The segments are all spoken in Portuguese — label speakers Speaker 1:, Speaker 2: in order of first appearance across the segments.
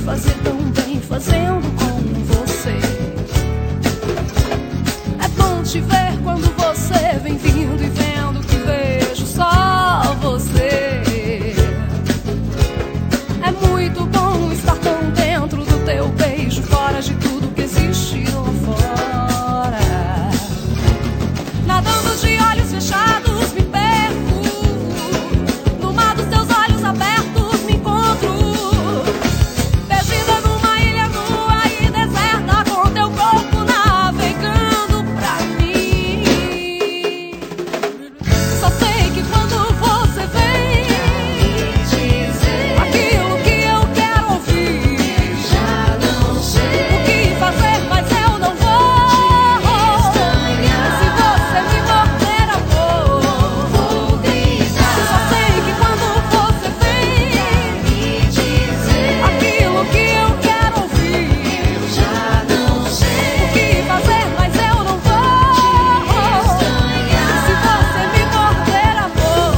Speaker 1: fazer tão bem fazendo com você. É bom te ver quando você vem vindo e vendo que vejo só você. É muito bom estar tão dentro do teu beijo, fora de tudo que existe lá fora. Nadando de olhos fechados me perco, no mar dos teus olhos abertos me encontro, perdida numa ilha nua e deserta, com teu corpo navegando pra mim. Só sei que quando você vem dizer aquilo que eu quero ouvir, já não sei o que fazer, mas eu não vou estranhar. Se você me morder, amor, vou gritar. Só sei que quando você vem me dizer aquilo que eu quero ouvir, eu já não sei o que fazer, mas eu não vou estranhar. Se você me morder, amor,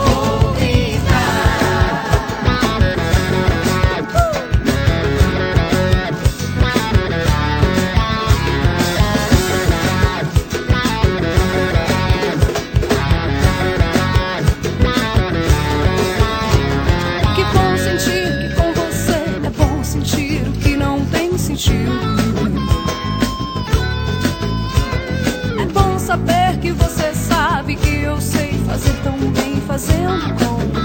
Speaker 1: vou gritar. Que bom sentir que com você é bom sentir o que não tem sentido. É bom saber que você sabe que eu sei fazer tão bem fazendo com